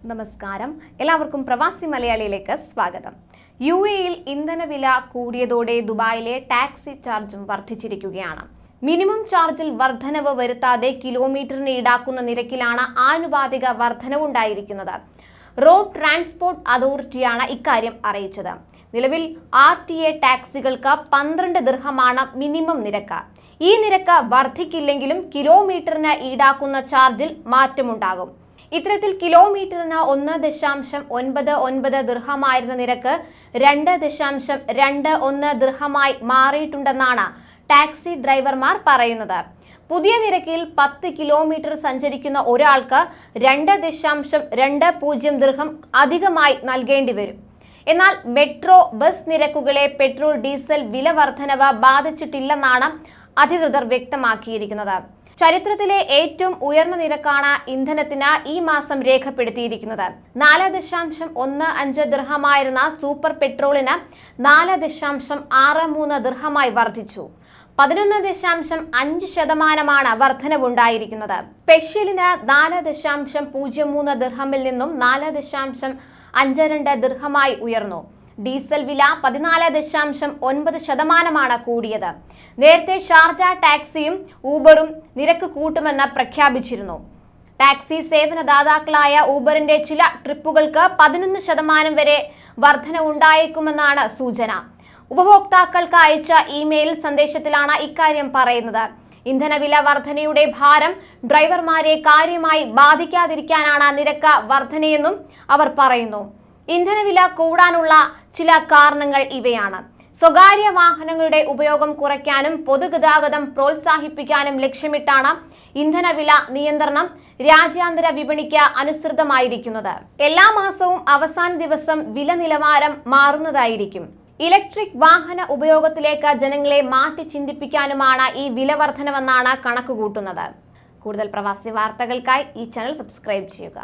നമസ്കാരം, എല്ലാവർക്കും പ്രവാസി മലയാളിയിലേക്ക് സ്വാഗതം. യുഎഇയിൽ ഇന്ധനവില കൂടിയതോടെ ദുബായിലെ ടാക്സി ചാർജും വർദ്ധിച്ചിരിക്കുകയാണ്. മിനിമം ചാർജിൽ വർധനവ് വരുത്താതെ കിലോമീറ്ററിന് ഈടാക്കുന്ന നിരക്കിലാണ് ആനുപാതിക വർധനവുണ്ടായിരിക്കുന്നത്. റോഡ് ട്രാൻസ്പോർട്ട് അതോറിറ്റിയാണ് ഇക്കാര്യം അറിയിച്ചത്. നിലവിൽ RTA ടാക്സികൾക്ക് 12 ദിർഹമാണ് മിനിമം നിരക്ക്. ഈ നിരക്ക് വർദ്ധിക്കില്ലെങ്കിലും കിലോമീറ്ററിന് ഈടാക്കുന്ന ചാർജിൽ മാറ്റമുണ്ടാകും. ഇത്തരത്തിൽ കിലോമീറ്ററിന് 1.99 ദിർഹമായിരുന്ന നിരക്ക് 2.21 ദിർഹമായി മാറിയിട്ടുണ്ടെന്നാണ് ടാക്സി ഡ്രൈവർമാർ പറയുന്നത്. പുതിയ നിരക്കിൽ 10 കിലോമീറ്റർ സഞ്ചരിക്കുന്ന ഒരാൾക്ക് 2.20 ദിർഹം അധികമായി നൽകേണ്ടി വരും. എന്നാൽ മെട്രോ, ബസ് നിരക്കുകളെ പെട്രോൾ, ഡീസൽ വില വർധനവ് ബാധിച്ചിട്ടില്ലെന്നാണ് അധികൃതർ വ്യക്തമാക്കിയിരിക്കുന്നത്. ചരിത്രത്തിലെ ഏറ്റവും ഉയർന്ന നിരക്കാണ് ഇന്ധനത്തിന് ഈ മാസം രേഖപ്പെടുത്തിയിരിക്കുന്നത്. 4.15 ദിർഹമായിരുന്ന സൂപ്പർ പെട്രോളിന് 4.63 ദിർഹമായി വർദ്ധിച്ചു. 11.5% വർധനവുണ്ടായിരിക്കുന്നത്. സ്പെഷ്യലിന് 4.03 ദിർഹമിൽ നിന്നും 4.52 ദിർഹമായി ഉയർന്നു. ഡീസൽ വില 14.9% കൂടിയത്. നേരത്തെ ഷാർജ ടാക്സിയും ഊബറും നിരക്ക് കൂട്ടുമെന്ന് പ്രഖ്യാപിച്ചിരുന്നു. ടാക്സി സേവനദാതാക്കളായ ഊബറിന്റെ ചില ട്രിപ്പുകൾക്ക് 11% വരെ വർധനവുണ്ടായേക്കുമെന്നാണ് സൂചന. ഉപഭോക്താക്കൾക്ക് അയച്ച ഇമെയിൽ സന്ദേശത്തിലാണ് ഇക്കാര്യം പറയുന്നത്. ഇന്ധനവില വർധനയുടെ ഭാരം ഡ്രൈവർമാരെ കാര്യമായി ബാധിക്കാതിരിക്കാനാണ് നിരക്ക് വർധനയെന്നും അവർ പറയുന്നു. ഇന്ധനവില കൂടാനുള്ള ചില കാരണങ്ങൾ ഇവയാണ്. സ്വകാര്യ വാഹനങ്ങളുടെ ഉപയോഗം കുറയ്ക്കാനും പൊതുഗതാഗതം പ്രോത്സാഹിപ്പിക്കാനും ലക്ഷ്യമിട്ടാണ് ഇന്ധനവില നിയന്ത്രണം രാജ്യാന്തര വിപണിക്ക് അനുസൃതമായിരിക്കുന്നത്. എല്ലാ മാസവും അവസാന ദിവസം വില നിലവാരം മാറുന്നതായിരിക്കും. ഇലക്ട്രിക് വാഹന ഉപയോഗത്തിലേക്ക് ജനങ്ങളെ മാറ്റി ചിന്തിപ്പിക്കാനുമാണ് ഈ വില വർധനവെന്നാണ് കണക്കുകൂട്ടുന്നത്. കൂടുതൽ പ്രവാസി വാർത്തകൾക്കായി ഈ ചാനൽ സബ്സ്ക്രൈബ് ചെയ്യുക.